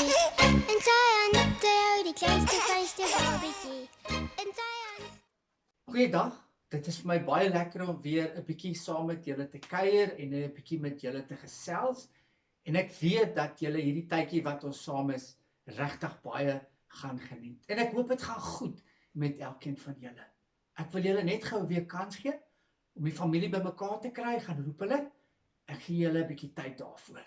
En sy hande hou die kleinste fynste babatjie. En sy hand... Goeiedag, dit is vir my baie lekker om weer 'n bietjie saam met julle te kuier en 'n bietjie met julle te gesels. En ek weet dat julle hierdie tydjie wat ons saam is, regtig baie gaan geniet. En ek hoop dit gaan goed met elkeen van julle. Ek wil julle net gou weer kans gee om die familie bymekaar te kry, gaan roep hulle. Ek gee julle 'n bietjie tyd daarvoor.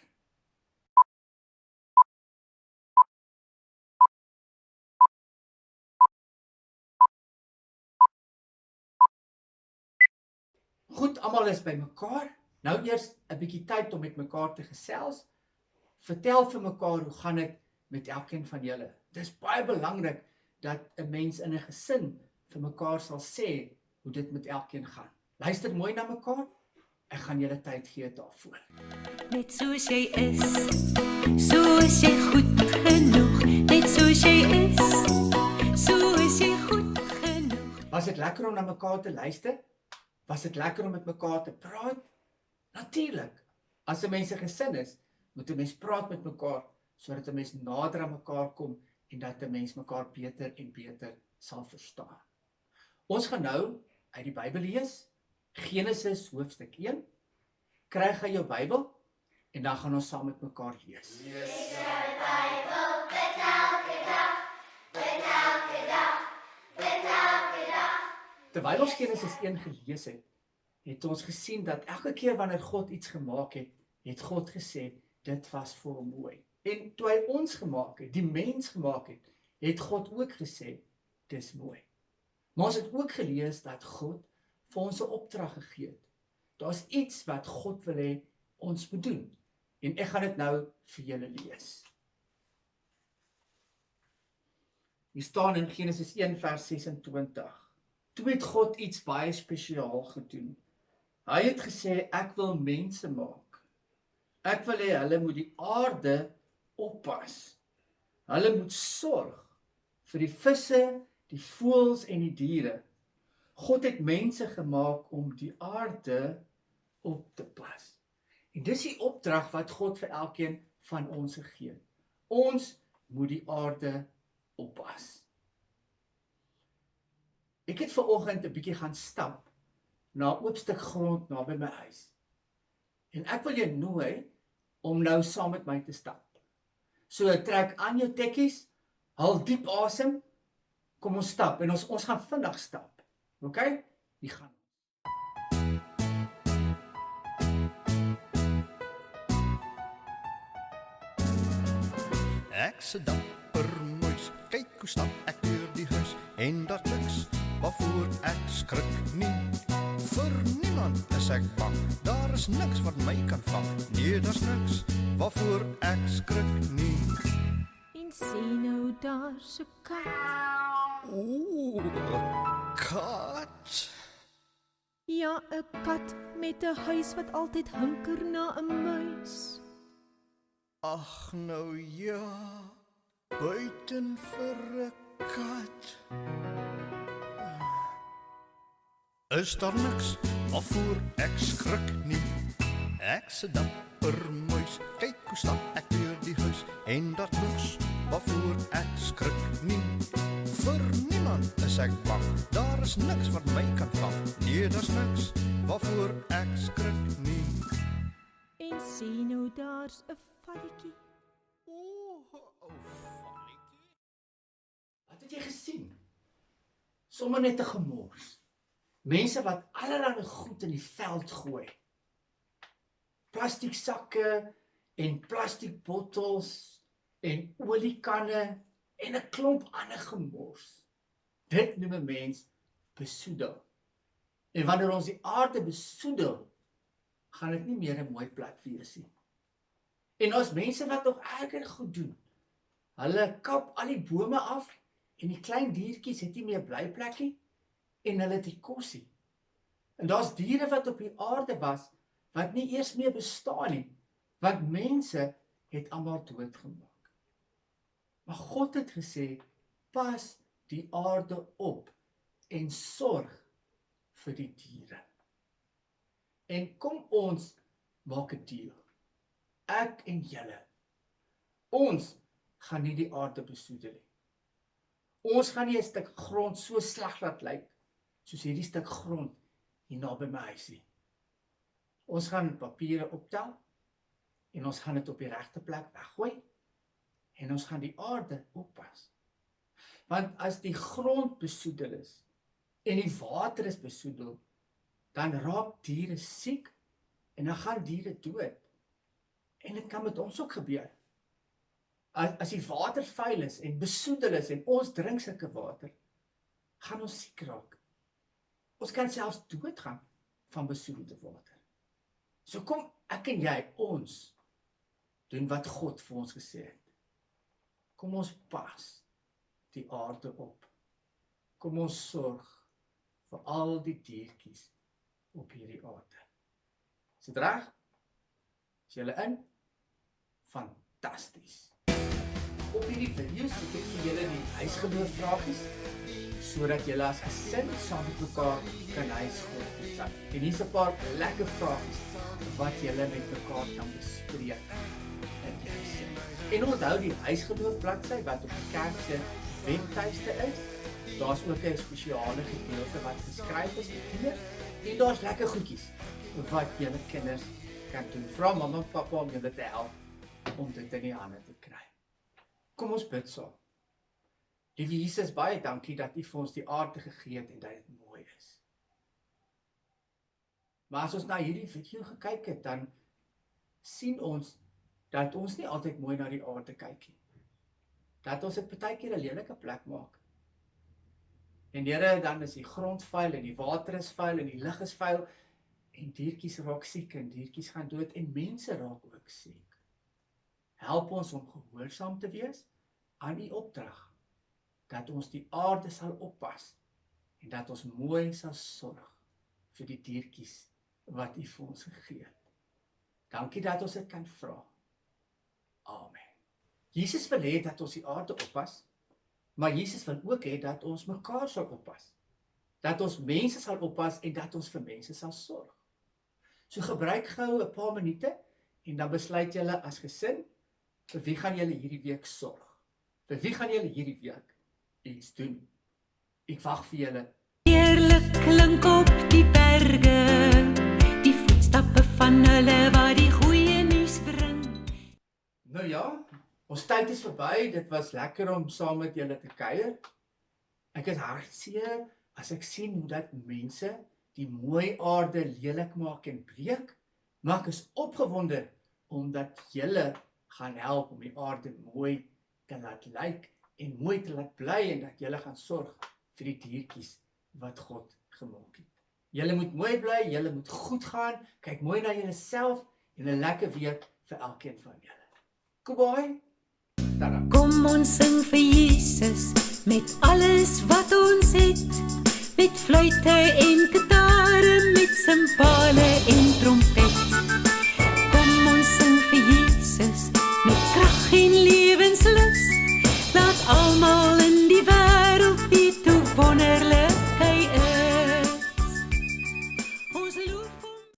Goed, almal is bymekaar. Nou eers 'n bietjie tyd om met mekaar te gesels. Vertel vir mekaar hoe gaan dit met elkeen van julle. Dis baie belangrik dat 'n mens in 'n gesin vir mekaar sal sê hoe dit met elkeen gaan. Luister mooi na mekaar. Ek gaan julle tyd gee daarvoor. Net soos jy is, soos jy goed genoeg. Net soos jy is, soos jy goed genoeg. Was dit lekker om na mekaar te luister? Was dit lekker om met mekaar te praat? Natuurlik. As 'n mens 'n gesin is, moet 'n mens praat met mekaar sodat 'n mens nader aan mekaar kom en dat 'n mens mekaar beter en beter sal verstaan. Ons gaan nou uit die Bybel lees, Genesis hoofstuk 1. Kry jy jou Bybel en dan gaan ons saam met mekaar lees. Terwyl ons Genesis 1 gelees het, het ons gesien dat elke keer wanneer God iets gemaak het, het God gesê, dit was vir hom mooi. En toe hy ons gemaak het, die mens gemaak het, het God ook gesê, dis mooi. Maar ons het ook gelees dat God vir ons 'n opdrag gegee het. Daar's iets wat God wil hê ons moet doen. En ek gaan dit nou vir julle lees. Hier staan in Genesis 1 vers 26. Toe het God iets baie spesiaal gedoen. Hy het gesê, ek wil mense maak. Ek wil hê hulle moet die aarde oppas. Hulle moet sorg vir die visse, die voëls en die diere. God het mense gemaak om die aarde op te pas. En dis die opdrag wat God vir elkeen van ons gegee het. Ons moet die aarde oppas. Ek het vanoggend 'n bietjie gaan stap na 'n oop stuk grond naby my huis. En ek wil jou nooi om nou saam met my te stap. So trek aan jou tekkies, haal diep asem, kom ons stap en ons gaan vinnig stap. OK? Hier gaan. Ek se dapper muis, kyk hoe stap ek deur die huis. En dat niks, waarvoor ek skrik nie. Vir niemand is ek bang, daar is niks wat my kan vang. Nee, daar's niks, waarvoor ek skrik nie. En sien nou daar's 'n kat. Oeh, 'n kat. Ja, 'n kat met 'n huis wat altyd hunker na 'n muis. Ag nou ja, buiten vir 'n kat. Is daar niks waarvoor ek skrik nie. Ek se dapper muis, kyk hoe stap ek deur die huis. En dat niks waarvoor ek skrik nie. Vir niemand is ek bang, daar is niks wat my kan vang. Nee, daar's niks waarvoor ek skrik nie. En sien nou daar's 'n valletjie. Oeh, valletjie. Wat het jy gesien? Sommige net 'n gemors. Mense wat allerlei goed in die veld gooi. Plastiek sakke en plastiek bottels en oliekanne en 'n klomp ander gemors. Dit noem 'n mens besoedel. En wanneer ons die aarde besoedel, gaan dit nie meer 'n mooi plek wees nie. En ons mense wat nog erger goed doen. Hulle kap al die bome af en die klein diertjies het nie meer blyplek nie en hulle het nie kos nie. En daar's diere wat op die aarde was wat nie eers meer bestaan nie, want mense het almal doodgemaak. Maar God het gesê, pas die aarde op en sorg vir die diere. En kom ons maak 'n deal. Ek en julle. Ons gaan nie die aarde besoedel nie. Ons gaan nie 'n stuk grond so sleg laat lyk, soos hierdie stuk grond hier naby my huis nie. Ons gaan papiere optel, en ons gaan dit op die regte plek weggooi, en ons gaan die aarde oppas. Want as die grond besoedel is, en die water is besoedel, dan raak diere siek, en dan gaan diere dood. En dit kan met ons ook gebeur. As die water vuil is, en besoedel is, en ons drink sulke water, gaan ons siek raak. Ons kan selfs doodgaan van besoedelde water. So kom ek en jy, ons, doen wat God vir ons gesê het. Kom ons pas die aarde op. Kom ons sorg vir al die diertjies op hierdie aarde. Is dit reg? Is julle in? Fantasties. Op hierdie video's het ek vir julle die huisgeloof vragies, sodat julle as gesin saam met mekaar kan huisgeloof opstel. En hier's 'n paar lekker vragies wat julle met mekaar kan bespreek in die gesin. En onthou die huisgeloof bladsy wat op die kerk se webtuiste is. Daar's ook 'n spesiale gedeelte wat geskryf is vir kinders. En daar's lekker goedjies wat julle kinders kan doen. Vra mamma en pappa om julle te help om dit in die hande te kry. Kom ons bid saam. Liewe Jesus, baie dankie dat U vir ons die aarde gegee het en dat dit mooi is. Maar as ons na hierdie video gekyk het, dan sien ons dat ons nie altyd mooi na die aarde kyk nie. Dat ons dit partykeer 'n lelike plek maak. En Here, dan is die grond vuil en die water is vuil en die lug is vuil en diertjies raak siek en diertjies gaan dood en mense raak ook siek. Help ons om gehoorsaam te wees aan U opdrag, dat ons die aarde sal oppas en dat ons mooi sal sorg vir die diertjies wat U vir ons gegee het. Dankie dat ons dit kan vra. Amen. Jesus wil hê dat ons die aarde oppas, maar Jesus wil ook hê dat ons mekaar sal oppas. Dat ons mense sal oppas en dat ons vir mense sal sorg. So gebruik gou 'n paar minute en dan besluit julle as gesin, vir wie gaan julle hierdie week sorg? Vir wie gaan julle hierdie week iets doen? Ek wag vir julle. Heerlik klink op die berge, die voetstappe van hulle wat die goeie nuus bring. Nou ja, ons tyd is verby. Dit was lekker om saam met julle te kuier. Ek is hartseer as ek sien hoe dat mense die mooi aarde lelik maak en breek, maar ek is opgewonde omdat julle gaan help om die aarde mooi te laat lyk en mooi te laat bly en dat julle gaan sorg vir die diertjies wat God gemaak het. Julle moet mooi bly, julle moet goed gaan, kyk mooi na julleself en 'n lekker week vir elkeen van julle. Goodbye. Tada. Kom ons sing vir Jesus met alles wat ons het, met fluite en gitare, met simbale en trompet. Kom ons sing vir Jesus met krag en